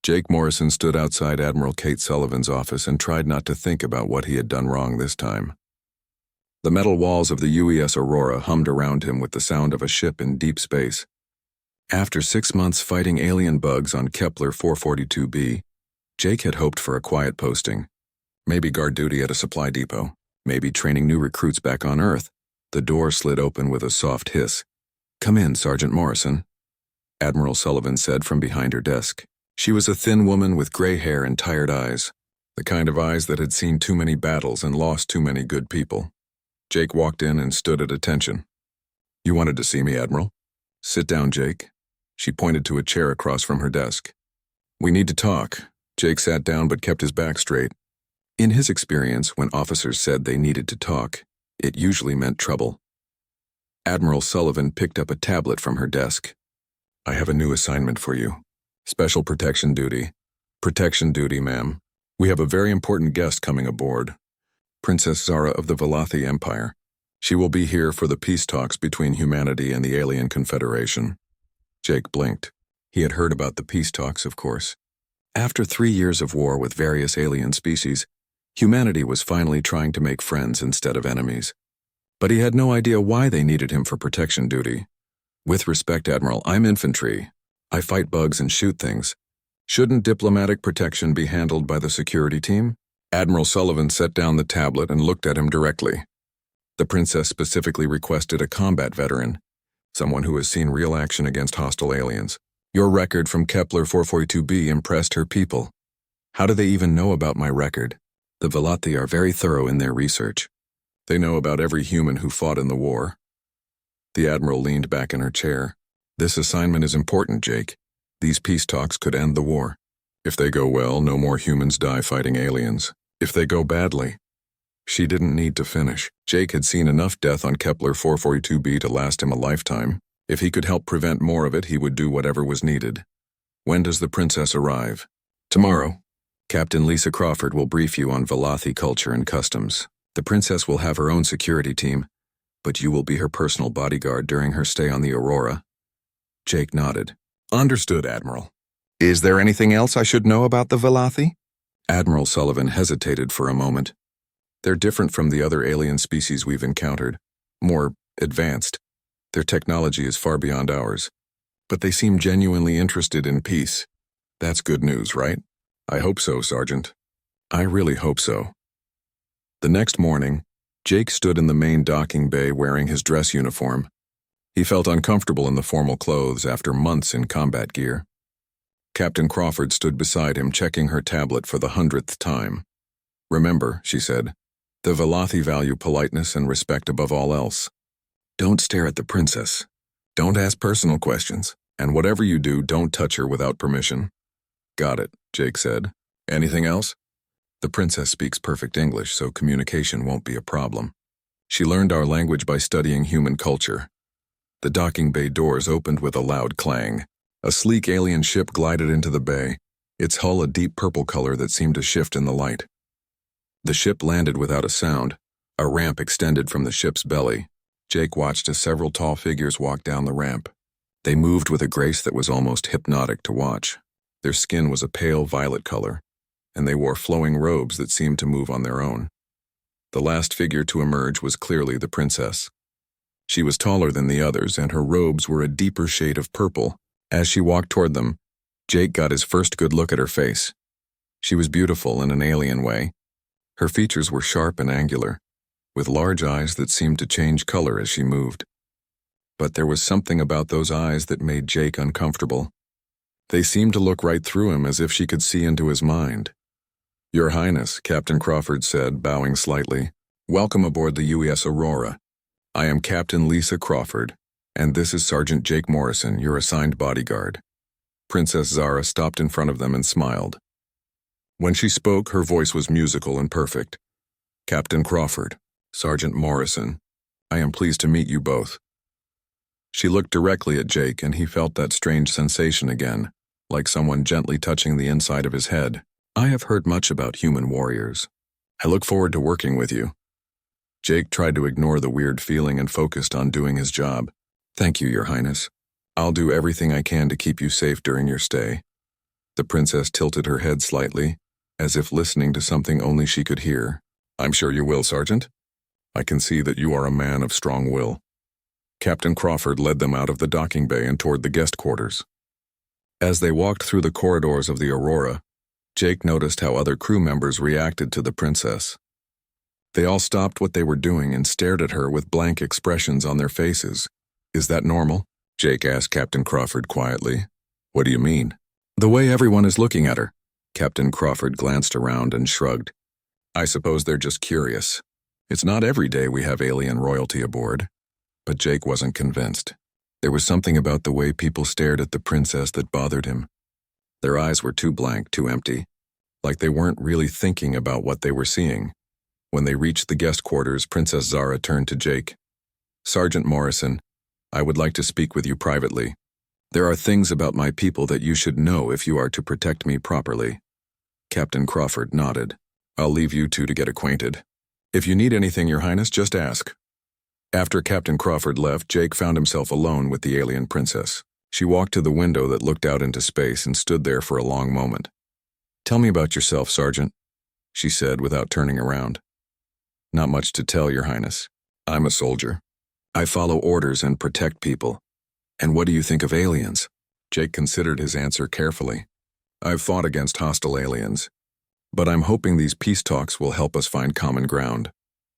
Jake Morrison stood outside Admiral Kate Sullivan's office and tried not to think about what he had done wrong this time. The metal walls of the UES Aurora hummed around him with the sound of a ship in deep space. After 6 months fighting alien bugs on Kepler 442b, Jake had hoped for a quiet posting. Maybe guard duty at a supply depot. Maybe training new recruits back on Earth. The door slid open with a soft hiss. "Come in, Sergeant Morrison," Admiral Sullivan said from behind her desk. She was a thin woman with gray hair and tired eyes, the kind of eyes that had seen too many battles and lost too many good people. Jake walked in and stood at attention. "You wanted to see me, Admiral?" "Sit down, Jake." She pointed to a chair across from her desk. "We need to talk." Jake sat down but kept his back straight. In his experience, when officers said they needed to talk, it usually meant trouble. Admiral Sullivan picked up a tablet from her desk. "I have a new assignment for you. Special protection duty." "Protection duty, ma'am. We have a very important guest coming aboard. Princess Zara of the Velothi Empire. She will be here for the peace talks between humanity and the Alien Confederation." Jake blinked. He had heard about the peace talks, of course. After 3 years of war with various alien species, humanity was finally trying to make friends instead of enemies. But he had no idea why they needed him for protection duty. "With respect, Admiral, I'm infantry. I fight bugs and shoot things. Shouldn't diplomatic protection be handled by the security team?" Admiral Sullivan set down the tablet and looked at him directly. The princess specifically requested a combat veteran, someone who has seen real action against hostile aliens. "Your record from Kepler 442b impressed her people." "How do they even know about my record?" "The Velothi are very thorough in their research. They know about every human who fought in the war." The Admiral leaned back in her chair. "This assignment is important, Jake. These peace talks could end the war. If they go well, no more humans die fighting aliens. If they go badly..." She didn't need to finish. Jake had seen enough death on Kepler 442b to last him a lifetime. If he could help prevent more of it, he would do whatever was needed. "When does the princess arrive?" "Tomorrow. Captain Lisa Crawford will brief you on Velothi culture and customs. The princess will have her own security team, but you will be her personal bodyguard during her stay on the Aurora." Jake nodded. "Understood, Admiral. Is there anything else I should know about the Velothi?" Admiral Sullivan hesitated for a moment. "They're different from the other alien species we've encountered. More advanced. Their technology is far beyond ours. But they seem genuinely interested in peace. That's good news, right?" "I hope so, Sergeant. I really hope so." The next morning, Jake stood in the main docking bay wearing his dress uniform. He felt uncomfortable in the formal clothes after months in combat gear. Captain Crawford stood beside him, checking her tablet for the 100th time. "Remember," she said, "the Velothi value politeness and respect above all else. Don't stare at the princess. Don't ask personal questions. And whatever you do, don't touch her without permission." "Got it," Jake said. "Anything else?" "The princess speaks perfect English, so communication won't be a problem. She learned our language by studying human culture." The docking bay doors opened with a loud clang. A sleek alien ship glided into the bay, its hull a deep purple color that seemed to shift in the light. The ship landed without a sound. A ramp extended from the ship's belly. Jake watched as several tall figures walked down the ramp. They moved with a grace that was almost hypnotic to watch. Their skin was a pale violet color, and they wore flowing robes that seemed to move on their own. The last figure to emerge was clearly the princess. She was taller than the others, and her robes were a deeper shade of purple. As she walked toward them, Jake got his first good look at her face. She was beautiful in an alien way. Her features were sharp and angular, with large eyes that seemed to change color as she moved. But there was something about those eyes that made Jake uncomfortable. They seemed to look right through him as if she could see into his mind. "Your Highness," Captain Crawford said, bowing slightly. "Welcome aboard the UES Aurora. I am Captain Lisa Crawford, and this is Sergeant Jake Morrison, your assigned bodyguard." Princess Zara stopped in front of them and smiled. When she spoke, her voice was musical and perfect. "Captain Crawford, Sergeant Morrison, I am pleased to meet you both." She looked directly at Jake, and he felt that strange sensation again, like someone gently touching the inside of his head. "I have heard much about human warriors. I look forward to working with you." Jake tried to ignore the weird feeling and focused on doing his job. "Thank you, Your Highness. I'll do everything I can to keep you safe during your stay." The princess tilted her head slightly, as if listening to something only she could hear. "I'm sure you will, Sergeant. I can see that you are a man of strong will." Captain Crawford led them out of the docking bay and toward the guest quarters. As they walked through the corridors of the Aurora, Jake noticed how other crew members reacted to the princess. They all stopped what they were doing and stared at her with blank expressions on their faces. "Is that normal?" Jake asked Captain Crawford quietly. "What do you mean?" "The way everyone is looking at her." Captain Crawford glanced around and shrugged. "I suppose they're just curious. It's not every day we have alien royalty aboard." But Jake wasn't convinced. There was something about the way people stared at the princess that bothered him. Their eyes were too blank, too empty, like they weren't really thinking about what they were seeing. When they reached the guest quarters, Princess Zara turned to Jake. "Sergeant Morrison, I would like to speak with you privately. There are things about my people that you should know if you are to protect me properly." Captain Crawford nodded. "I'll leave you two to get acquainted. If you need anything, Your Highness, just ask." After Captain Crawford left, Jake found himself alone with the alien princess. She walked to the window that looked out into space and stood there for a long moment. "Tell me about yourself, Sergeant," she said without turning around. "Not much to tell, Your Highness. I'm a soldier. I follow orders and protect people. And what do you think of aliens?" Jake considered his answer carefully. "I've fought against hostile aliens, but I'm hoping these peace talks will help us find common ground."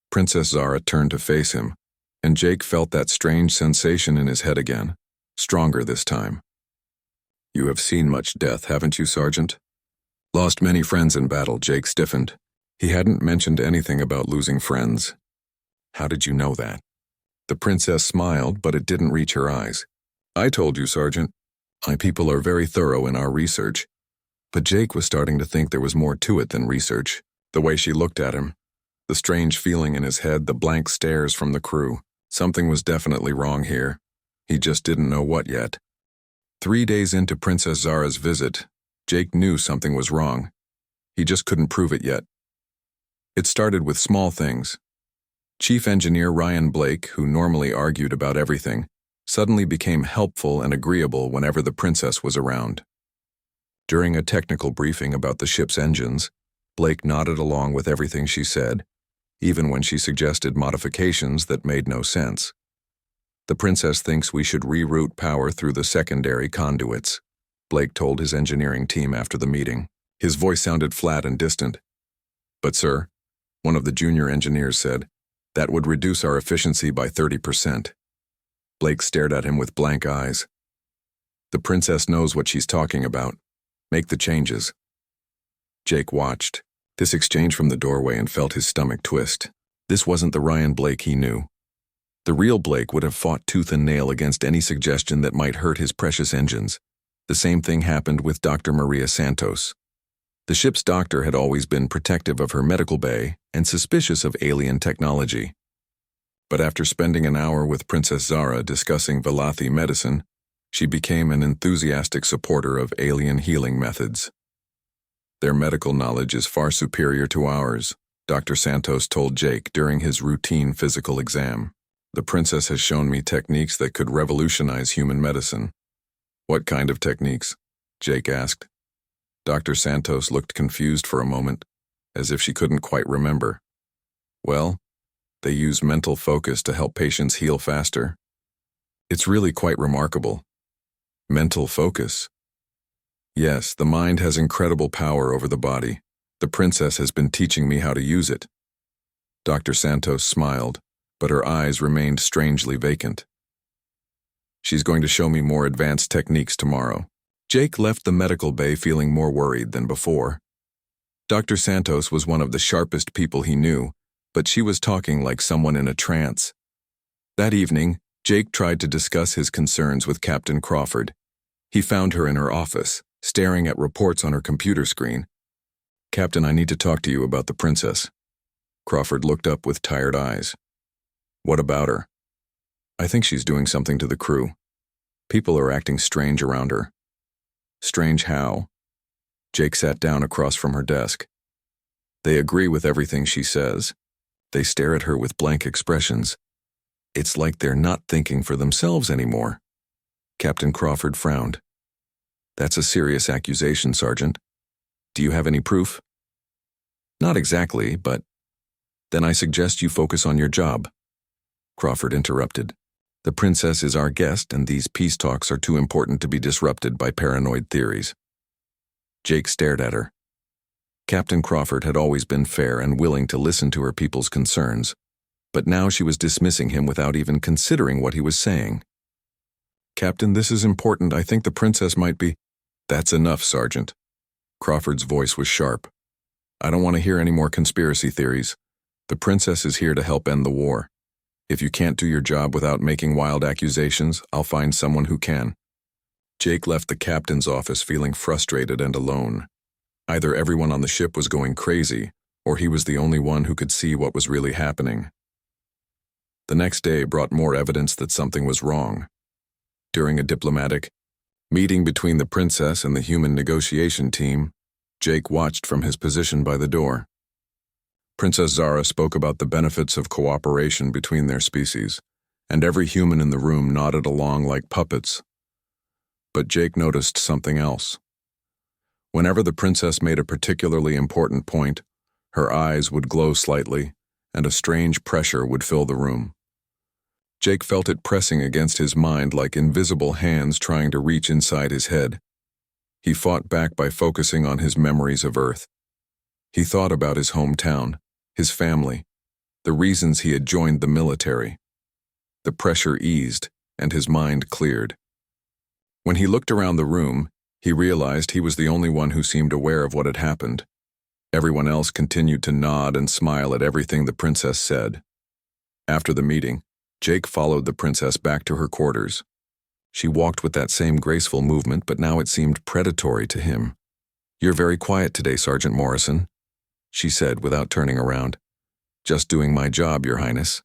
Princess Zara turned to face him, and Jake felt that strange sensation in his head again, stronger this time. "You have seen much death, haven't you, Sergeant?" "Lost many friends in battle," Jake stiffened. He hadn't mentioned anything about losing friends. "How did you know that?" The princess smiled, but it didn't reach her eyes. "I told you, Sergeant. My people are very thorough in our research." But Jake was starting to think there was more to it than research. The way she looked at him, the strange feeling in his head, the blank stares from the crew. Something was definitely wrong here. He just didn't know what yet. 3 days into Princess Zara's visit, Jake knew something was wrong. He just couldn't prove it yet. It started with small things. Chief Engineer Ryan Blake, who normally argued about everything, suddenly became helpful and agreeable whenever the princess was around. During a technical briefing about the ship's engines, Blake nodded along with everything she said, even when she suggested modifications that made no sense. "The princess thinks we should reroute power through the secondary conduits," Blake told his engineering team after the meeting. His voice sounded flat and distant. "But sir," one of the junior engineers said, "that would reduce our efficiency by 30%. Blake stared at him with blank eyes. "The princess knows what she's talking about. Make the changes." Jake watched this exchange from the doorway and felt his stomach twist. This wasn't the Ryan Blake he knew. The real Blake would have fought tooth and nail against any suggestion that might hurt his precious engines. The same thing happened with Dr. Maria Santos. The ship's doctor had always been protective of her medical bay and suspicious of alien technology. But after spending an hour with Princess Zara discussing Vellathi medicine, she became an enthusiastic supporter of alien healing methods. "Their medical knowledge is far superior to ours," Dr. Santos told Jake during his routine physical exam. "The princess has shown me techniques that could revolutionize human medicine." "What kind of techniques?" Jake asked. Dr. Santos looked confused for a moment, as if she couldn't quite remember. "Well, they use mental focus to help patients heal faster. It's really quite remarkable." "Mental focus?" "Yes, the mind has incredible power over the body. The princess has been teaching me how to use it." Dr. Santos smiled, but her eyes remained strangely vacant. "She's going to show me more advanced techniques tomorrow." Jake left the medical bay feeling more worried than before. Dr. Santos was one of the sharpest people he knew, but she was talking like someone in a trance. That evening, Jake tried to discuss his concerns with Captain Crawford. He found her in her office, staring at reports on her computer screen. "Captain, I need to talk to you about the princess." Crawford looked up with tired eyes. "What about her?" "I think she's doing something to the crew. People are acting strange around her." "Strange how?" Jake sat down across from her desk. "They agree with everything she says. They stare at her with blank expressions. It's like they're not thinking for themselves anymore." Captain Crawford frowned. That's a serious accusation, Sergeant. Do you have any proof? Not exactly, but then I suggest you focus on your job. Crawford interrupted. The princess is our guest, and these peace talks are too important to be disrupted by paranoid theories. Jake stared at her. Captain Crawford had always been fair and willing to listen to her people's concerns, but now she was dismissing him without even considering what he was saying. Captain, this is important. I think the princess might be— That's enough, Sergeant. Crawford's voice was sharp. I don't want to hear any more conspiracy theories. The princess is here to help end the war. If you can't do your job without making wild accusations, I'll find someone who can. Jake left the captain's office feeling frustrated and alone. Either everyone on the ship was going crazy, or he was the only one who could see what was really happening. The next day brought more evidence that something was wrong. During a diplomatic meeting between the princess and the human negotiation team, Jake watched from his position by the door. Princess Zara spoke about the benefits of cooperation between their species, and every human in the room nodded along like puppets. But Jake noticed something else. Whenever the princess made a particularly important point, her eyes would glow slightly, and a strange pressure would fill the room. Jake felt it pressing against his mind like invisible hands trying to reach inside his head. He fought back by focusing on his memories of Earth. He thought about his hometown, his family, the reasons he had joined the military. The pressure eased, and his mind cleared. When he looked around the room, he realized he was the only one who seemed aware of what had happened. Everyone else continued to nod and smile at everything the princess said. After the meeting, Jake followed the princess back to her quarters. She walked with that same graceful movement, but now it seemed predatory to him. You're very quiet today, Sergeant Morrison, she said without turning around. Just doing my job, Your Highness.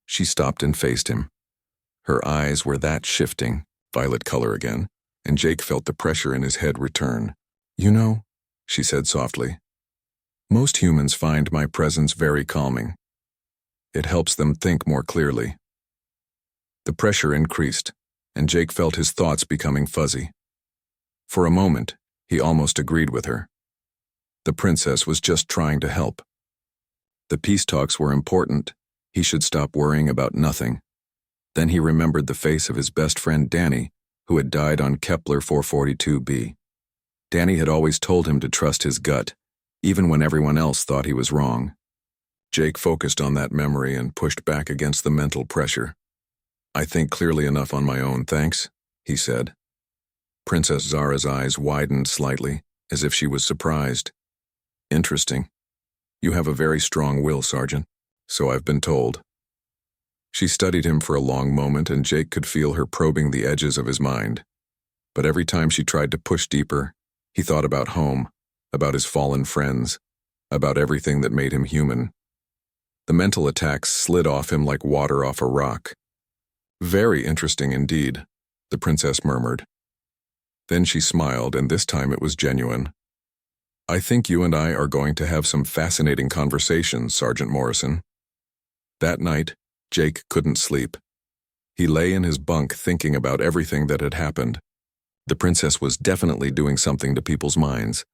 She stopped and faced him. Her eyes were that shifting, violet color again, and Jake felt the pressure in his head return. You know, she said softly, most humans find my presence very calming. It helps them think more clearly. The pressure increased, and Jake felt his thoughts becoming fuzzy. For a moment, he almost agreed with her. The princess was just trying to help. The peace talks were important. He should stop worrying about nothing. Then he remembered the face of his best friend Danny, who had died on Kepler 442b. Danny had always told him to trust his gut, even when everyone else thought he was wrong. Jake focused on that memory and pushed back against the mental pressure. I think clearly enough on my own, thanks, he said. Princess Zara's eyes widened slightly, as if she was surprised. Interesting. You have a very strong will, Sergeant, so I've been told. She studied him for a long moment, and Jake could feel her probing the edges of his mind. But every time she tried to push deeper, he thought about home, about his fallen friends, about everything that made him human. The mental attacks slid off him like water off a rock. Very interesting indeed, the princess murmured. Then she smiled, and this time it was genuine. I think you and I are going to have some fascinating conversations, Sergeant Morrison. That night, Jake couldn't sleep. He lay in his bunk thinking about everything that had happened. The princess was definitely doing something to people's minds.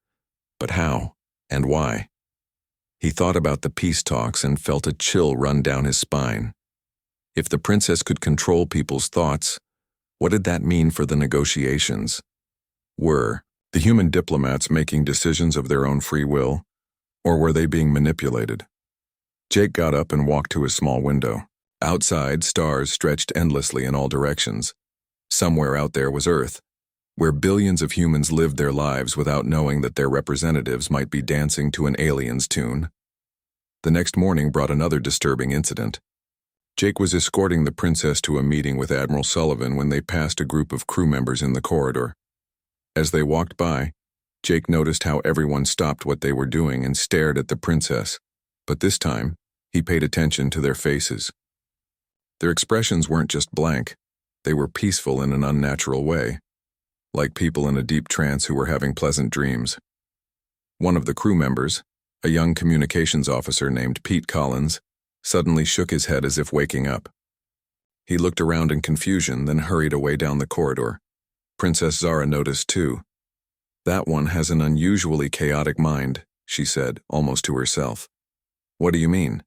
But how and why? He thought about the peace talks and felt a chill run down his spine. If the princess could control people's thoughts, what did that mean for the negotiations? Were the human diplomats making decisions of their own free will, or were they being manipulated? Jake got up and walked to his small window. Outside, stars stretched endlessly in all directions. Somewhere out there was Earth, where billions of humans lived their lives without knowing that their representatives might be dancing to an alien's tune. The next morning brought another disturbing incident. Jake was escorting the princess to a meeting with Admiral Sullivan when they passed a group of crew members in the corridor. As they walked by, Jake noticed how everyone stopped what they were doing and stared at the princess, but this time, he paid attention to their faces. Their expressions weren't just blank, they were peaceful in an unnatural way, like people in a deep trance who were having pleasant dreams. One of the crew members, a young communications officer named Pete Collins, suddenly shook his head as if waking up. He looked around in confusion, then hurried away down the corridor. Princess Zara noticed too. That one has an unusually chaotic mind, she said, almost to herself. What do you mean?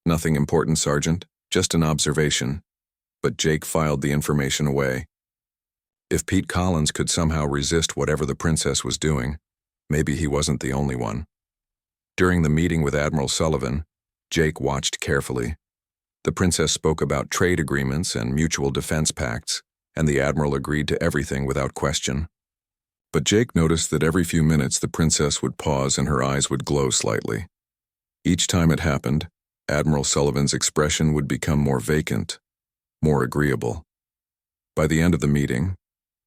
Nothing important, Sergeant, just an observation. But Jake filed the information away. If Pete Collins could somehow resist whatever the princess was doing, maybe he wasn't the only one. During the meeting with Admiral Sullivan, Jake watched carefully. The princess spoke about trade agreements and mutual defense pacts, and the Admiral agreed to everything without question. But Jake noticed that every few minutes the princess would pause and her eyes would glow slightly. Each time it happened, Admiral Sullivan's expression would become more vacant, more agreeable. By the end of the meeting,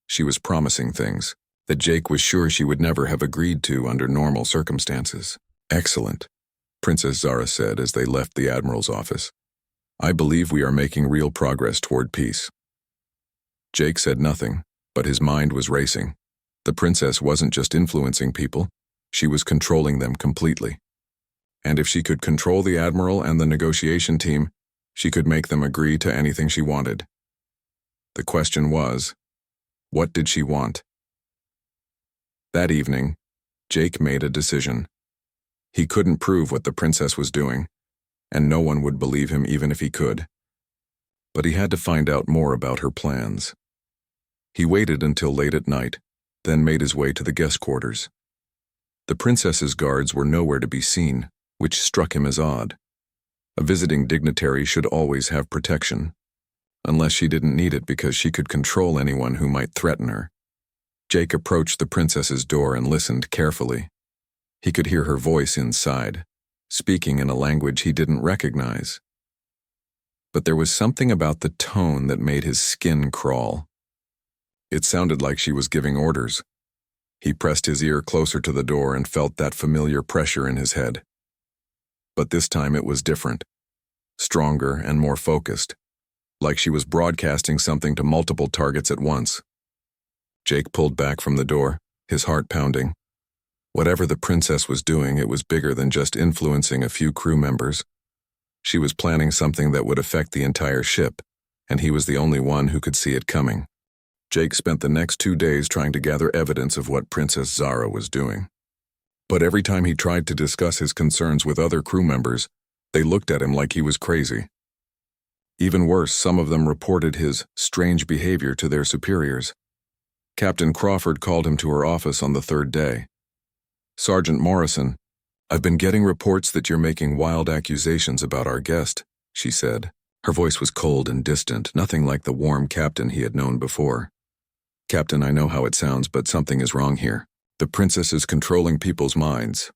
she was promising things that Jake was sure she would never have agreed to under normal circumstances. Excellent, Princess Zara said as they left the Admiral's office. I believe we are making real progress toward peace. Jake said nothing, but his mind was racing. The princess wasn't just influencing people, she was controlling them completely. And if she could control the Admiral and the negotiation team, she could make them agree to anything she wanted. The question was, what did she want? That evening, Jake made a decision. He couldn't prove what the princess was doing, and no one would believe him even if he could. But he had to find out more about her plans. He waited until late at night, then made his way to the guest quarters. The princess's guards were nowhere to be seen, which struck him as odd. A visiting dignitary should always have protection, unless she didn't need it because she could control anyone who might threaten her. Jake approached the princess's door and listened carefully. He could hear her voice inside, speaking in a language he didn't recognize. But there was something about the tone that made his skin crawl. It sounded like she was giving orders. He pressed his ear closer to the door and felt that familiar pressure in his head. But this time it was different, stronger and more focused, like she was broadcasting something to multiple targets at once. Jake pulled back from the door, his heart pounding. Whatever the princess was doing, it was bigger than just influencing a few crew members. She was planning something that would affect the entire ship, and he was the only one who could see it coming. Jake spent the next 2 days trying to gather evidence of what Princess Zara was doing. But every time he tried to discuss his concerns with other crew members, they looked at him like he was crazy. Even worse, some of them reported his strange behavior to their superiors. Captain Crawford called him to her office on the 3rd day. Sergeant Morrison, I've been getting reports that you're making wild accusations about our guest, she said. Her voice was cold and distant, nothing like the warm captain he had known before. Captain, I know how it sounds, but something is wrong here. The princess is controlling people's minds.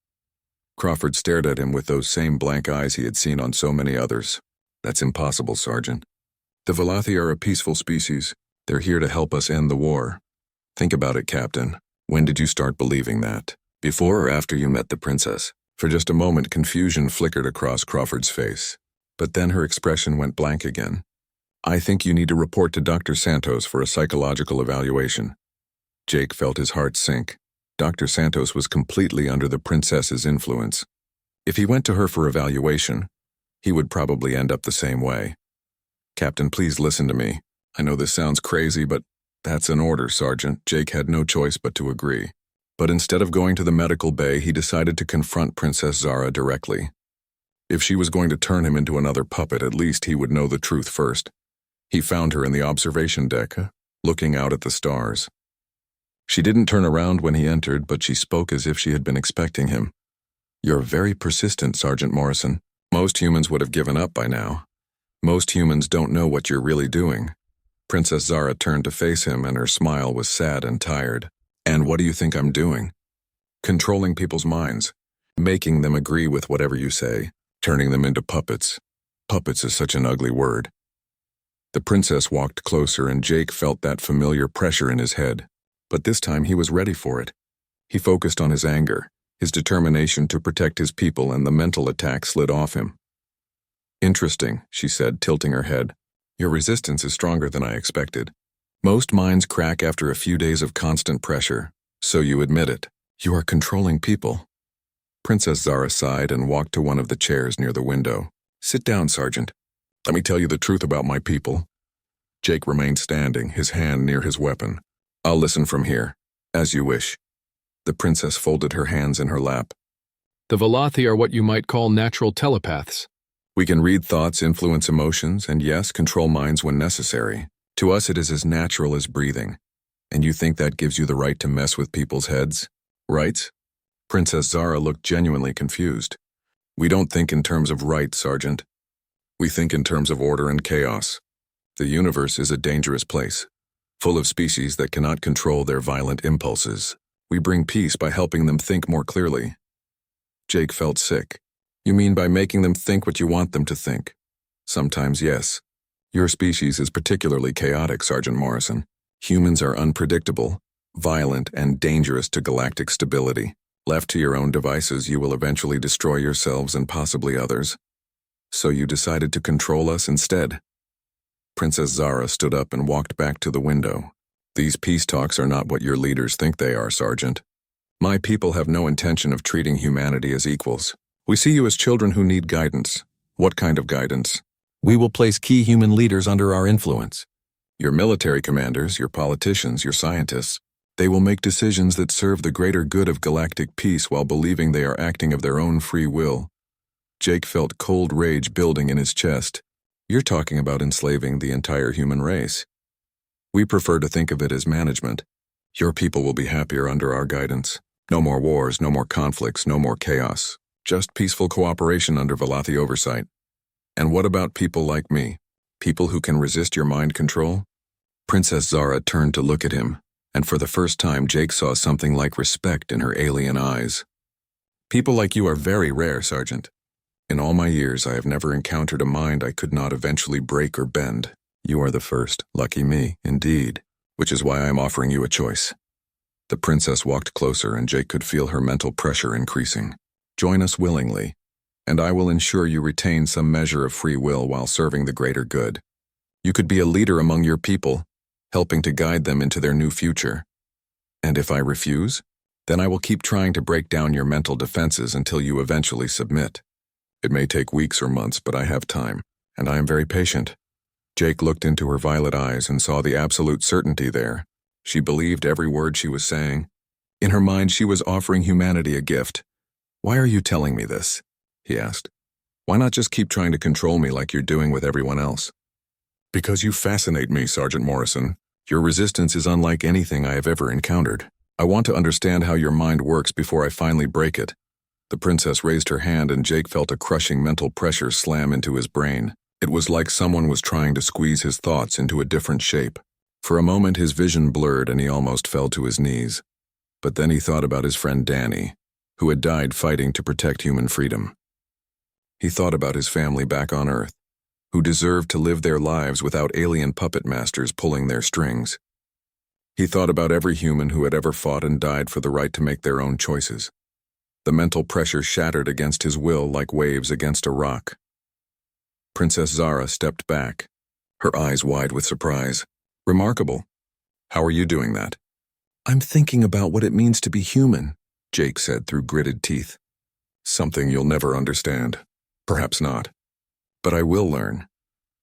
Crawford stared at him with those same blank eyes he had seen on so many others. That's impossible, Sergeant. The Velothi are a peaceful species. They're here to help us end the war. Think about it, Captain. When did you start believing that? Before or after you met the princess? For just a moment, confusion flickered across Crawford's face. But then her expression went blank again. I think you need to report to Dr. Santos for a psychological evaluation. Jake felt his heart sink. Dr. Santos was completely under the princess's influence. If he went to her for evaluation, he would probably end up the same way. Captain, please listen to me. I know this sounds crazy, but that's an order, Sergeant. Jake had no choice but to agree. But instead of going to the medical bay, he decided to confront Princess Zara directly. If she was going to turn him into another puppet, at least he would know the truth first. He found her in the observation deck, looking out at the stars. She didn't turn around when he entered, but she spoke as if she had been expecting him. You're very persistent, Sergeant Morrison. Most humans would have given up by now. Most humans don't know what you're really doing. Princess Zara turned to face him, and her smile was sad and tired. And what do you think I'm doing? Controlling people's minds, making them agree with whatever you say, turning them into puppets. Puppets is such an ugly word. The princess walked closer, and Jake felt that familiar pressure in his head. But this time he was ready for it. He focused on his anger, his determination to protect his people, and the mental attack slid off him. Interesting, she said, tilting her head. Your resistance is stronger than I expected. Most minds crack after a few days of constant pressure, so you admit it. You are controlling people. Princess Zara sighed and walked to one of the chairs near the window. Sit down, Sergeant. Let me tell you the truth about my people. Jake remained standing, his hand near his weapon. I'll listen from here. As you wish. The princess folded her hands in her lap. The Velothi are what you might call natural telepaths. We can read thoughts, influence emotions, and yes, control minds when necessary. To us it is as natural as breathing. And you think that gives you the right to mess with people's heads? Right? Princess Zara looked genuinely confused. We don't think in terms of right, Sergeant. We think in terms of order and chaos. The universe is a dangerous place, full of species that cannot control their violent impulses. We bring peace by helping them think more clearly. Jake felt sick. You mean by making them think what you want them to think? Sometimes, yes. Your species is particularly chaotic, Sergeant Morrison. Humans are unpredictable, violent, and dangerous to galactic stability. Left to your own devices, you will eventually destroy yourselves and possibly others. So you decided to control us instead. Princess Zara stood up and walked back to the window. These peace talks are not what your leaders think they are, Sergeant. My people have no intention of treating humanity as equals. We see you as children who need guidance. What kind of guidance? We will place key human leaders under our influence. Your military commanders, your politicians, your scientists. They will make decisions that serve the greater good of galactic peace while believing they are acting of their own free will. Jake felt cold rage building in his chest. You're talking about enslaving the entire human race. We prefer to think of it as management. Your people will be happier under our guidance. No more wars, no more conflicts, no more chaos. Just peaceful cooperation under Velothi oversight. And what about people like me? People who can resist your mind control? Princess Zara turned to look at him, and for the first time Jake saw something like respect in her alien eyes. People like you are very rare, Sergeant. In all my years, I have never encountered a mind I could not eventually break or bend. You are the first. Lucky me, indeed. Which is why I am offering you a choice. The princess walked closer, and Jake could feel her mental pressure increasing. Join us willingly, and I will ensure you retain some measure of free will while serving the greater good. You could be a leader among your people, helping to guide them into their new future. And if I refuse, then I will keep trying to break down your mental defenses until you eventually submit. It may take weeks or months, but I have time, and I am very patient. Jake looked into her violet eyes and saw the absolute certainty there. She believed every word she was saying. In her mind, she was offering humanity a gift. Why are you telling me this? He asked. Why not just keep trying to control me like you're doing with everyone else? Because you fascinate me, Sergeant Morrison. Your resistance is unlike anything I have ever encountered. I want to understand how your mind works before I finally break it. The princess raised her hand and Jake felt a crushing mental pressure slam into his brain. It was like someone was trying to squeeze his thoughts into a different shape. For a moment his vision blurred and he almost fell to his knees. But then he thought about his friend Danny, who had died fighting to protect human freedom. He thought about his family back on Earth, who deserved to live their lives without alien puppet masters pulling their strings. He thought about every human who had ever fought and died for the right to make their own choices. The mental pressure shattered against his will like waves against a rock. Princess Zara stepped back, her eyes wide with surprise. Remarkable. How are you doing that? I'm thinking about what it means to be human, Jake said through gritted teeth. Something you'll never understand. Perhaps not. But I will learn.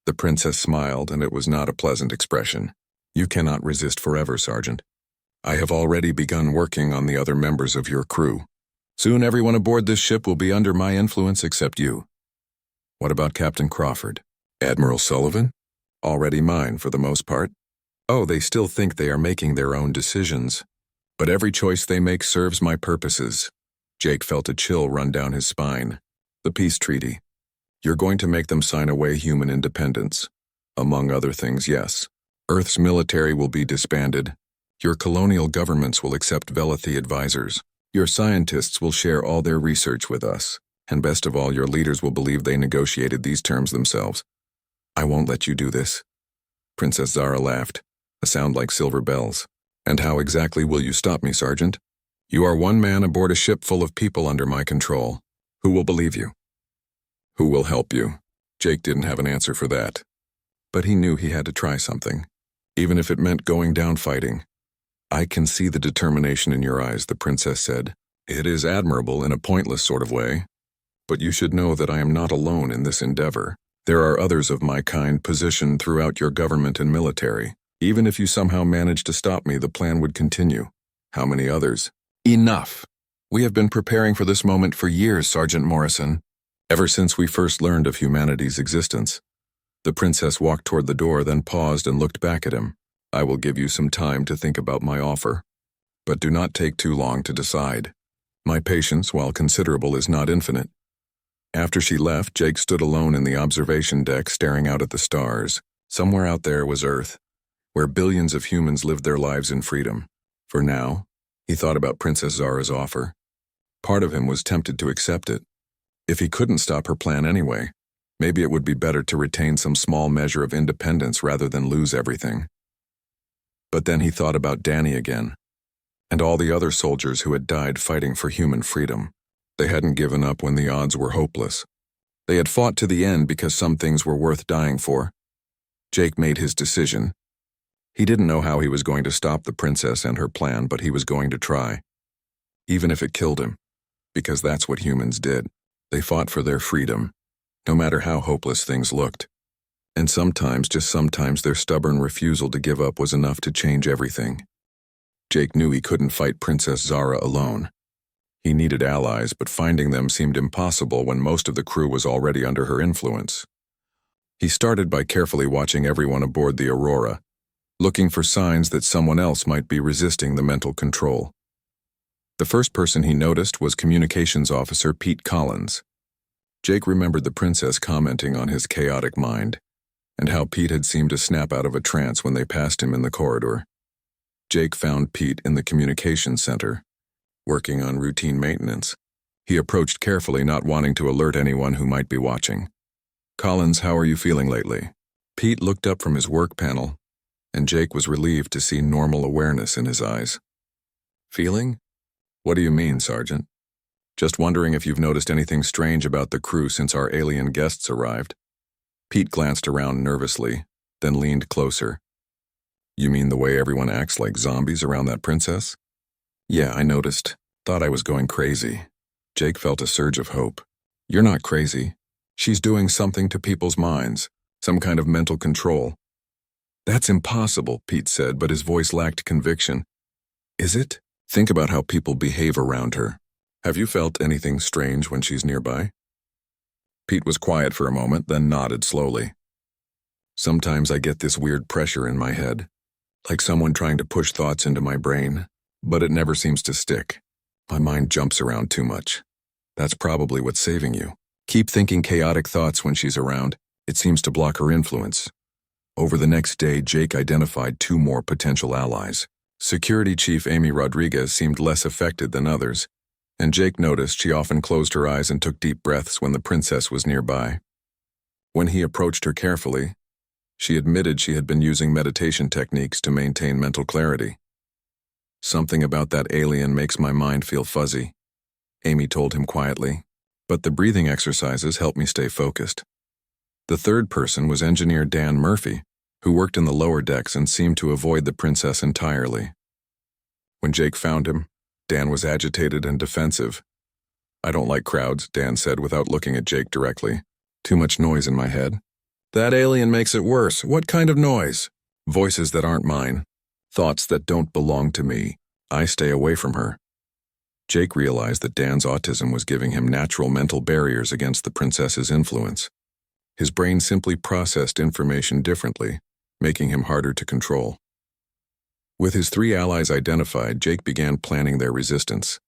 The princess smiled, and it was not a pleasant expression. You cannot resist forever, Sergeant. I have already begun working on the other members of your crew. Soon everyone aboard this ship will be under my influence except you. What about Captain Crawford? Admiral Sullivan? Already mine for the most part. Oh, they still think they are making their own decisions. But every choice they make serves my purposes. Jake felt a chill run down his spine. The peace treaty. You're going to make them sign away human independence. Among other things, yes. Earth's military will be disbanded. Your colonial governments will accept Velothi advisors. Your scientists will share all their research with us. And best of all, your leaders will believe they negotiated these terms themselves. I won't let you do this. Princess Zara laughed, a sound like silver bells. And how exactly will you stop me, Sergeant? You are one man aboard a ship full of people under my control. Who will believe you? Who will help you? Jake didn't have an answer for that. But he knew he had to try something, even if it meant going down fighting. I can see the determination in your eyes, the princess said. It is admirable in a pointless sort of way. But you should know that I am not alone in this endeavor. There are others of my kind positioned throughout your government and military. Even if you somehow managed to stop me, the plan would continue. How many others? Enough! We have been preparing for this moment for years, Sergeant Morrison. Ever since we first learned of humanity's existence. The princess walked toward the door, then paused and looked back at him. I will give you some time to think about my offer. But do not take too long to decide. My patience, while considerable, is not infinite. After she left, Jake stood alone in the observation deck staring out at the stars. Somewhere out there was Earth, where billions of humans lived their lives in freedom. For now, he thought about Princess Zara's offer. Part of him was tempted to accept it. If he couldn't stop her plan anyway, maybe it would be better to retain some small measure of independence rather than lose everything. But then he thought about Danny again, and all the other soldiers who had died fighting for human freedom. They hadn't given up when the odds were hopeless. They had fought to the end because some things were worth dying for. Jake made his decision. He didn't know how he was going to stop the princess and her plan, but he was going to try. Even if it killed him, because that's what humans did. They fought for their freedom, no matter how hopeless things looked. And sometimes, just sometimes, their stubborn refusal to give up was enough to change everything. Jake knew he couldn't fight Princess Zara alone. He needed allies, but finding them seemed impossible when most of the crew was already under her influence. He started by carefully watching everyone aboard the Aurora, looking for signs that someone else might be resisting the mental control. The first person he noticed was Communications Officer Pete Collins. Jake remembered the princess commenting on his chaotic mind, and how Pete had seemed to snap out of a trance when they passed him in the corridor. Jake found Pete in the communications center, working on routine maintenance. He approached carefully, not wanting to alert anyone who might be watching. "Collins, how are you feeling lately?" Pete looked up from his work panel, and Jake was relieved to see normal awareness in his eyes. "Feeling? What do you mean, Sergeant?" "Just wondering if you've noticed anything strange about the crew since our alien guests arrived." Pete glanced around nervously, then leaned closer. "You mean the way everyone acts like zombies around that princess?" "Yeah, I noticed. Thought I was going crazy." Jake felt a surge of hope. "You're not crazy. She's doing something to people's minds, some kind of mental control." "That's impossible," Pete said, but his voice lacked conviction. "Is it? Think about how people behave around her. Have you felt anything strange when she's nearby?" Pete was quiet for a moment, then nodded slowly. "Sometimes I get this weird pressure in my head, like someone trying to push thoughts into my brain, but it never seems to stick. My mind jumps around too much. That's probably what's saving you. Keep thinking chaotic thoughts when she's around. It seems to block her influence." Over the next day, Jake identified 2 more potential allies. Security Chief Amy Rodriguez seemed less affected than others, and Jake noticed she often closed her eyes and took deep breaths when the princess was nearby. When he approached her carefully, she admitted she had been using meditation techniques to maintain mental clarity. "Something about that alien makes my mind feel fuzzy," Amy told him quietly, "but the breathing exercises help me stay focused." The third person was Engineer Dan Murphy, who worked in the lower decks and seemed to avoid the princess entirely. When Jake found him, Dan was agitated and defensive. "I don't like crowds," Dan said without looking at Jake directly. "Too much noise in my head." "That alien makes it worse. What kind of noise?" "Voices that aren't mine. Thoughts that don't belong to me. I stay away from her." Jake realized that Dan's autism was giving him natural mental barriers against the princess's influence. His brain simply processed information differently, making him harder to control. With his 3 allies identified, Jake began planning their resistance.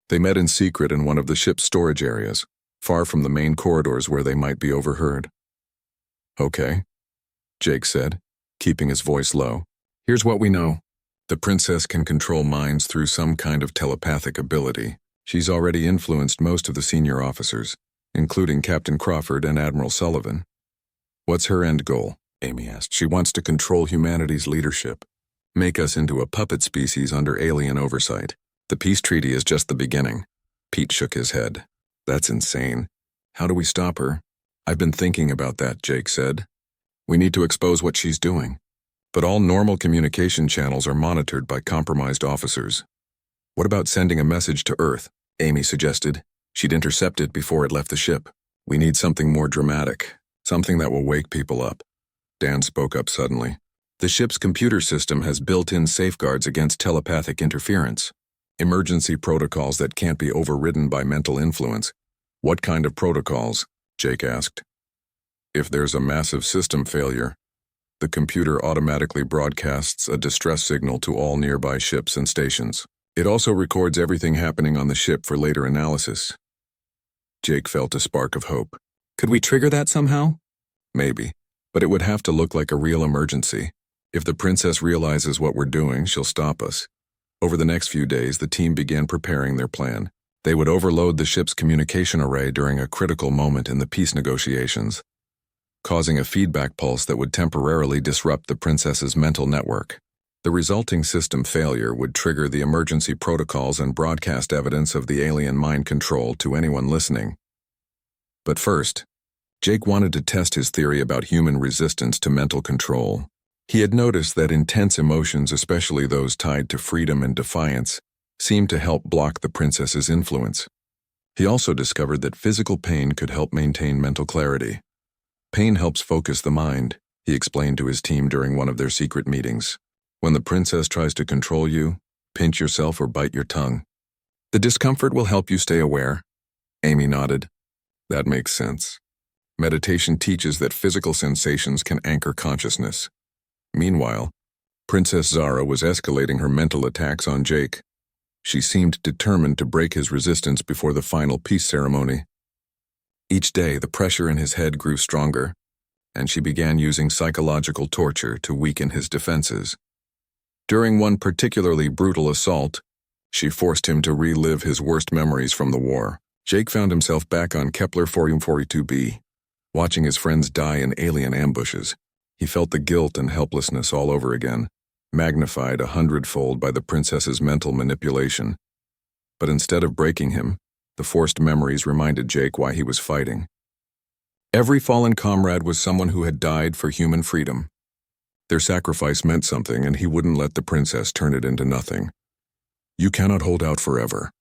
They met in secret in one of the ship's storage areas, far from the main corridors where they might be overheard. "Okay," Jake said, keeping his voice low. "Here's what we know. The princess can control minds through some kind of telepathic ability. She's already influenced most of the senior officers, including Captain Crawford and Admiral Sullivan." "What's her end goal?" Amy asked. "She wants to control humanity's leadership, make us into a puppet species under alien oversight. The peace treaty is just the beginning." Pete shook his head. "That's insane. How do we stop her?" "I've been thinking about that," Jake said. "We need to expose what she's doing. But all normal communication channels are monitored by compromised officers." "What about sending a message to Earth?" Amy suggested. She'd intercept it before it left the ship. "We need something more dramatic, something that will wake people up." Dan spoke up suddenly. The ship's computer system has built-in safeguards against telepathic interference. Emergency protocols that can't be overridden by mental influence. What kind of protocols? Jake asked. If there's a massive system failure, the computer automatically broadcasts a distress signal to all nearby ships and stations. It also records everything happening on the ship for later analysis. Jake felt a spark of hope. Could we trigger that somehow? Maybe, but it would have to look like a real emergency. If the princess realizes what we're doing, she'll stop us. Over the next few days, the team began preparing their plan. They would overload the ship's communication array during a critical moment in the peace negotiations, causing a feedback pulse that would temporarily disrupt the princess's mental network. The resulting system failure would trigger the emergency protocols and broadcast evidence of the alien mind control to anyone listening. But first, Jake wanted to test his theory about human resistance to mental control. He had noticed that intense emotions, especially those tied to freedom and defiance, seemed to help block the princess's influence. He also discovered that physical pain could help maintain mental clarity. Pain helps focus the mind, he explained to his team during one of their secret meetings. When the princess tries to control you, pinch yourself or bite your tongue. The discomfort will help you stay aware. Amy nodded. That makes sense. Meditation teaches that physical sensations can anchor consciousness. Meanwhile, Princess Zara was escalating her mental attacks on Jake. She seemed determined to break his resistance before the final peace ceremony. Each day, the pressure in his head grew stronger, and she began using psychological torture to weaken his defenses. During one particularly brutal assault, she forced him to relive his worst memories from the war. Jake found himself back on Kepler 442b, watching his friends die in alien ambushes. He felt the guilt and helplessness all over again, magnified 100-fold by the princess's mental manipulation. But instead of breaking him, the forced memories reminded Jake why he was fighting. Every fallen comrade was someone who had died for human freedom. Their sacrifice meant something, and he wouldn't let the princess turn it into nothing. You cannot hold out forever,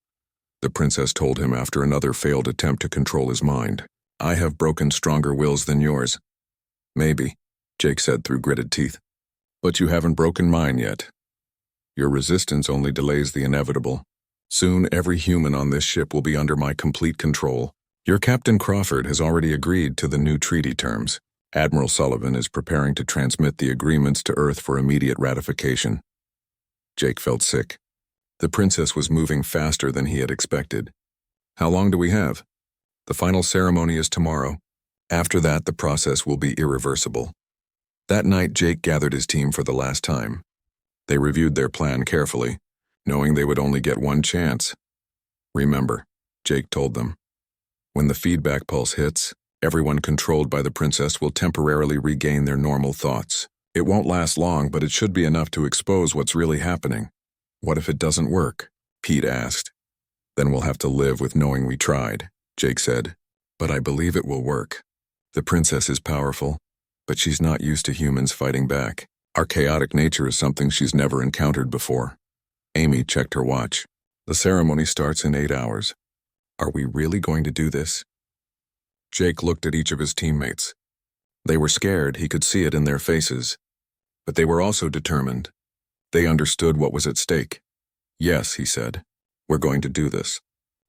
the princess told him after another failed attempt to control his mind. I have broken stronger wills than yours. Maybe, Jake said through gritted teeth. But you haven't broken mine yet. Your resistance only delays the inevitable. Soon every human on this ship will be under my complete control. Your Captain Crawford has already agreed to the new treaty terms. Admiral Sullivan is preparing to transmit the agreements to Earth for immediate ratification. Jake felt sick. The princess was moving faster than he had expected. How long do we have? The final ceremony is tomorrow. After that, the process will be irreversible. That night, Jake gathered his team for the last time. They reviewed their plan carefully, knowing they would only get one chance. Remember, Jake told them, when the feedback pulse hits, everyone controlled by the princess will temporarily regain their normal thoughts. It won't last long, but it should be enough to expose what's really happening. What if it doesn't work? Pete asked. Then we'll have to live with knowing we tried, Jake said. But I believe it will work. The princess is powerful, but she's not used to humans fighting back. Our chaotic nature is something she's never encountered before. Amy checked her watch. The ceremony starts in 8 hours. Are we really going to do this? Jake looked at each of his teammates. They were scared, he could see it in their faces. But they were also determined. They understood what was at stake. Yes, he said, we're going to do this.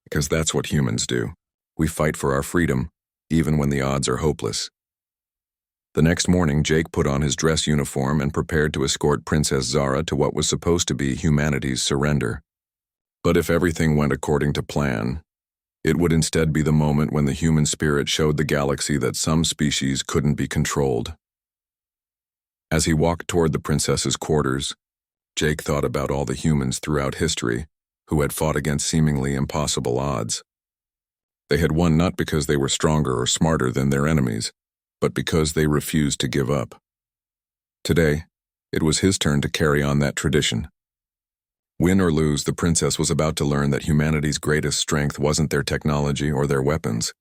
Because that's what humans do. We fight for our freedom, even when the odds are hopeless. The next morning, Jake put on his dress uniform and prepared to escort Princess Zara to what was supposed to be humanity's surrender. But if everything went according to plan, it would instead be the moment when the human spirit showed the galaxy that some species couldn't be controlled. As he walked toward the princess's quarters, Jake thought about all the humans throughout history who had fought against seemingly impossible odds. They had won not because they were stronger or smarter than their enemies, but because they refused to give up. Today, it was his turn to carry on that tradition. Win or lose, the princess was about to learn that humanity's greatest strength wasn't their technology or their weapons.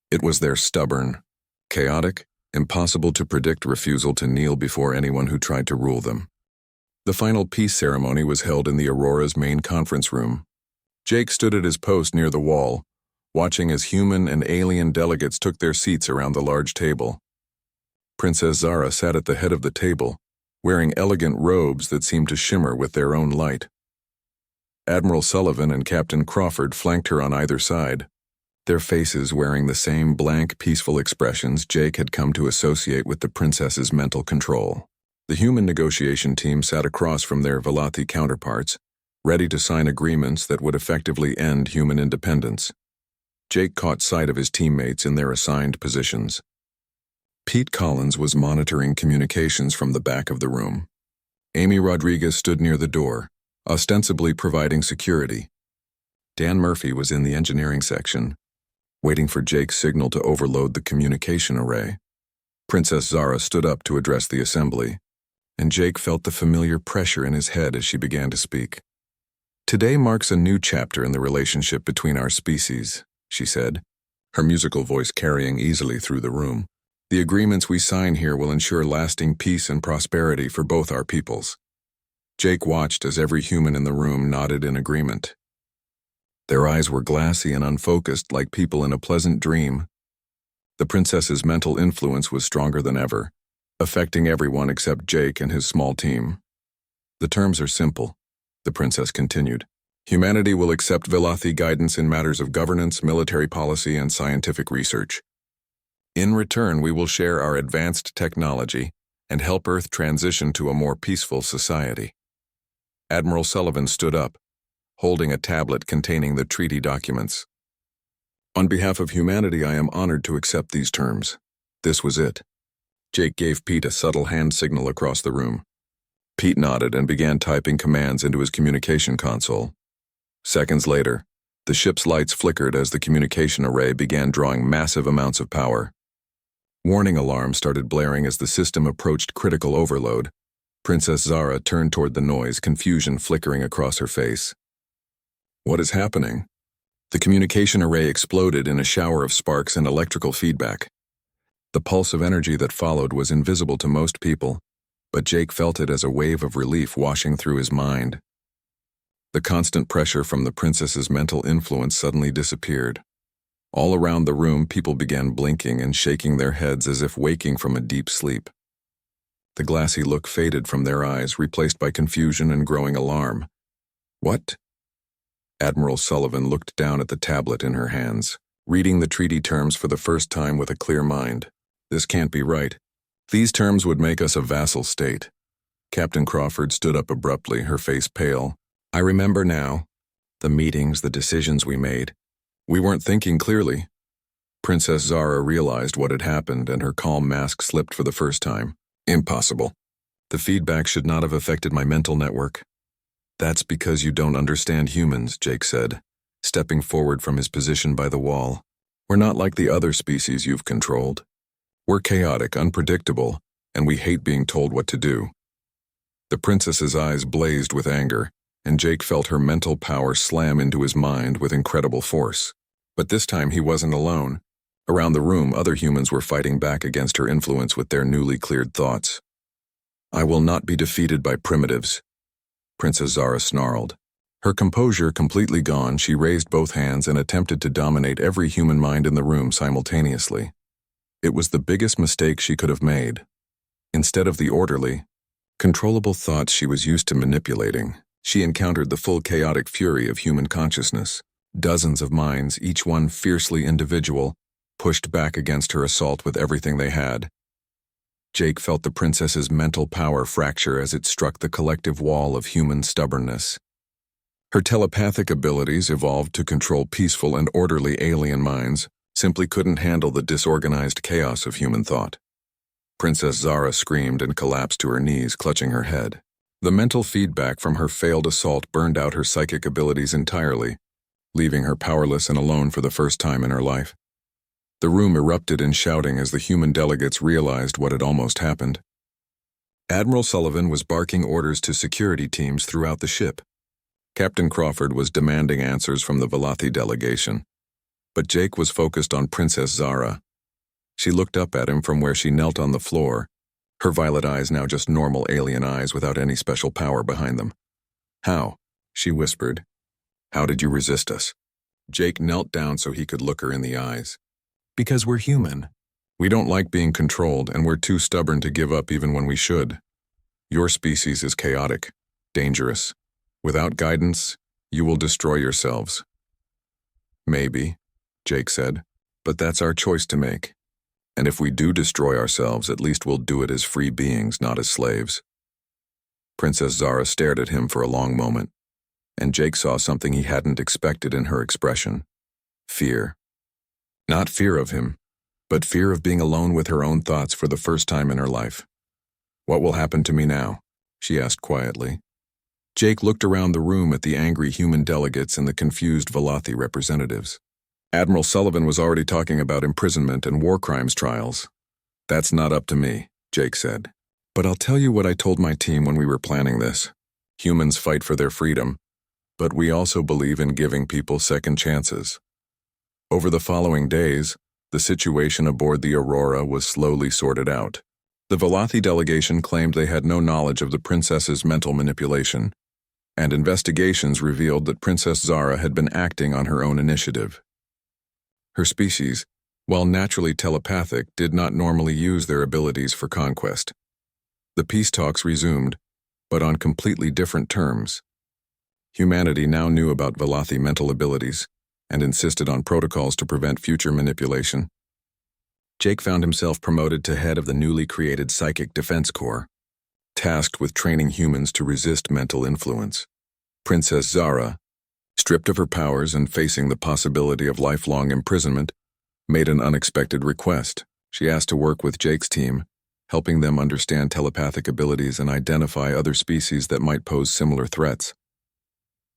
It was their stubborn, chaotic, impossible to predict refusal to kneel before anyone who tried to rule them. The final peace ceremony was held in the Aurora's main conference room. Jake stood at his post near the wall, watching as human and alien delegates took their seats around the large table. Princess Zara sat at the head of the table, wearing elegant robes that seemed to shimmer with their own light. Admiral Sullivan and Captain Crawford flanked her on either side, their faces wearing the same blank, peaceful expressions Jake had come to associate with the princess's mental control. The human negotiation team sat across from their Velothi counterparts, ready to sign agreements that would effectively end human independence. Jake caught sight of his teammates in their assigned positions. Pete Collins was monitoring communications from the back of the room. Amy Rodriguez stood near the door, ostensibly providing security. Dan Murphy was in the engineering section, waiting for Jake's signal to overload the communication array. Princess Zara stood up to address the assembly, and Jake felt the familiar pressure in his head as she began to speak. "Today marks a new chapter in the relationship between our species," she said, her musical voice carrying easily through the room. "The agreements we sign here will ensure lasting peace and prosperity for both our peoples." Jake watched as every human in the room nodded in agreement. Their eyes were glassy and unfocused like people in a pleasant dream. The princess's mental influence was stronger than ever, affecting everyone except Jake and his small team. "The terms are simple," the princess continued. "Humanity will accept Velothi guidance in matters of governance, military policy, and scientific research. In return, we will share our advanced technology and help Earth transition to a more peaceful society." Admiral Sullivan stood up, holding a tablet containing the treaty documents. "On behalf of humanity, I am honored to accept these terms." This was it. Jake gave Pete a subtle hand signal across the room. Pete nodded and began typing commands into his communication console. Seconds later, the ship's lights flickered as the communication array began drawing massive amounts of power. Warning alarms started blaring as the system approached critical overload. Princess Zara turned toward the noise, confusion flickering across her face. "What is happening?" The communication array exploded in a shower of sparks and electrical feedback. The pulse of energy that followed was invisible to most people, but Jake felt it as a wave of relief washing through his mind. The constant pressure from the princess's mental influence suddenly disappeared. All around the room, people began blinking and shaking their heads as if waking from a deep sleep. The glassy look faded from their eyes, replaced by confusion and growing alarm. "What?" Admiral Sullivan looked down at the tablet in her hands, reading the treaty terms for the first time with a clear mind. "This can't be right. These terms would make us a vassal state." Captain Crawford stood up abruptly, her face pale. "I remember now. The meetings, the decisions we made. We weren't thinking clearly." Princess Zara realized what had happened, and her calm mask slipped for the first time. "Impossible. The feedback should not have affected my mental network." "That's because you don't understand humans," Jake said, stepping forward from his position by the wall. "We're not like the other species you've controlled. We're chaotic, unpredictable, and we hate being told what to do." The princess's eyes blazed with anger, and Jake felt her mental power slam into his mind with incredible force. But this time he wasn't alone. Around the room, other humans were fighting back against her influence with their newly cleared thoughts. "I will not be defeated by primitives," Princess Zara snarled. Her composure completely gone, she raised both hands and attempted to dominate every human mind in the room simultaneously. It was the biggest mistake she could have made. Instead of the orderly, controllable thoughts she was used to manipulating, she encountered the full chaotic fury of human consciousness. Dozens of minds, each one fiercely individual, pushed back against her assault with everything they had. Jake felt the princess's mental power fracture as it struck the collective wall of human stubbornness. Her telepathic abilities, evolved to control peaceful and orderly alien minds, simply couldn't handle the disorganized chaos of human thought. Princess Zara screamed and collapsed to her knees, clutching her head. The mental feedback from her failed assault burned out her psychic abilities entirely, leaving her powerless and alone for the first time in her life. The room erupted in shouting as the human delegates realized what had almost happened. Admiral Sullivan was barking orders to security teams throughout the ship. Captain Crawford was demanding answers from the Velothi delegation. But Jake was focused on Princess Zara. She looked up at him from where she knelt on the floor, her violet eyes now just normal alien eyes without any special power behind them. "How?" she whispered. "How did you resist us?" Jake knelt down so he could look her in the eyes. "Because we're human. We don't like being controlled, and we're too stubborn to give up even when we should. Your species is chaotic, dangerous. Without guidance, you will destroy yourselves. Maybe, Jake said, but that's our choice to make. And if we do destroy ourselves, at least we'll do it as free beings, not as slaves. Princess Zara stared at him for a long moment, and Jake saw something he hadn't expected in her expression. Fear. Not fear of him, but fear of being alone with her own thoughts for the first time in her life. What will happen to me now? She asked quietly. Jake looked around the room at the angry human delegates and the confused Velothi representatives. Admiral Sullivan was already talking about imprisonment and war crimes trials. That's not up to me, Jake said. But I'll tell you what I told my team when we were planning this. Humans fight for their freedom, but we also believe in giving people second chances. Over the following days, the situation aboard the Aurora was slowly sorted out. The Velothi delegation claimed they had no knowledge of the princess's mental manipulation, and investigations revealed that Princess Zara had been acting on her own initiative. Her species, while naturally telepathic, did not normally use their abilities for conquest. The peace talks resumed, but on completely different terms. Humanity now knew about Velothi mental abilities and insisted on protocols to prevent future manipulation. Jake found himself promoted to head of the newly created Psychic Defense Corps, tasked with training humans to resist mental influence. Princess Zara, stripped of her powers and facing the possibility of lifelong imprisonment, made an unexpected request. She asked to work with Jake's team, helping them understand telepathic abilities and identify other species that might pose similar threats.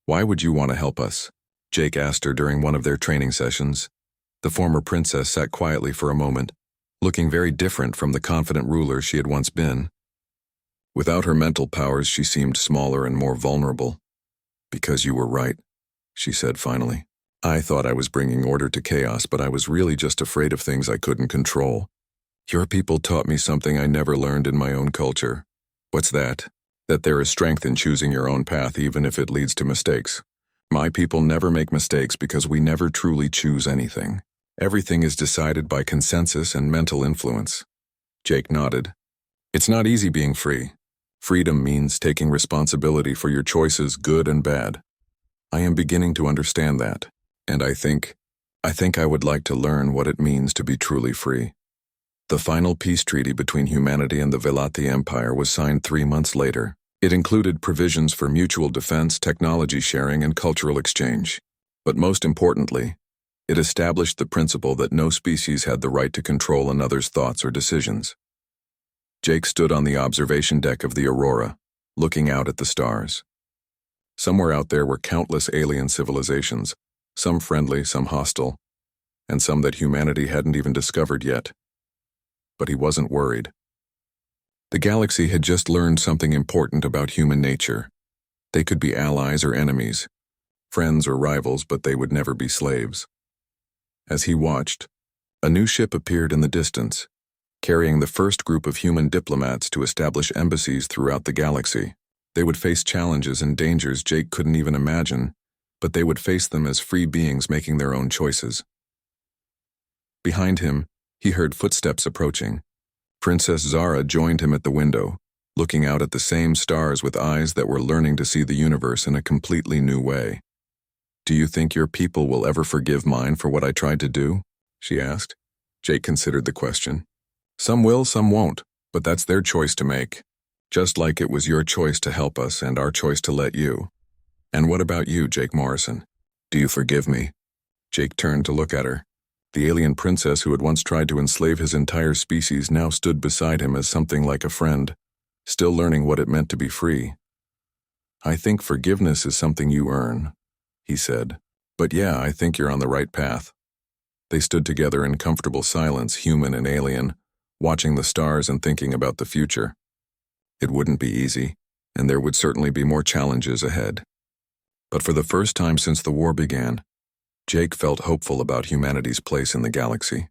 Why would you want to help us? Jake asked her during one of their training sessions. The former princess sat quietly for a moment, looking very different from the confident ruler she had once been. Without her mental powers, she seemed smaller and more vulnerable. Because you were right, she said finally. I thought I was bringing order to chaos, but I was really just afraid of things I couldn't control. Your people taught me something I never learned in my own culture. What's that? That there is strength in choosing your own path even if it leads to mistakes. My people never make mistakes because we never truly choose anything. Everything is decided by consensus and mental influence. Jake nodded. It's not easy being free. Freedom means taking responsibility for your choices, good and bad. I am beginning to understand that, and I think I would like to learn what it means to be truly free. The final peace treaty between humanity and the Velothi Empire was signed 3 months later. It included provisions for mutual defense, technology sharing, and cultural exchange. But most importantly, it established the principle that no species had the right to control another's thoughts or decisions. Jake stood on the observation deck of the Aurora, looking out at the stars. Somewhere out there were countless alien civilizations, some friendly, some hostile, and some that humanity hadn't even discovered yet. But he wasn't worried. The galaxy had just learned something important about human nature. They could be allies or enemies, friends or rivals, but they would never be slaves. As he watched, a new ship appeared in the distance, carrying the first group of human diplomats to establish embassies throughout the galaxy. They would face challenges and dangers Jake couldn't even imagine, but they would face them as free beings making their own choices. Behind him, he heard footsteps approaching. Princess Zara joined him at the window, looking out at the same stars with eyes that were learning to see the universe in a completely new way. Do you think your people will ever forgive mine for what I tried to do? She asked. Jake considered the question. Some will, some won't, but that's their choice to make. Just like it was your choice to help us and our choice to let you. And what about you, Jake Morrison? Do you forgive me? Jake turned to look at her. The alien princess who had once tried to enslave his entire species now stood beside him as something like a friend, still learning what it meant to be free. I think forgiveness is something you earn, he said. But yeah, I think you're on the right path. They stood together in comfortable silence, human and alien, watching the stars and thinking about the future. It wouldn't be easy, and there would certainly be more challenges ahead. But for the first time since the war began, Jake felt hopeful about humanity's place in the galaxy.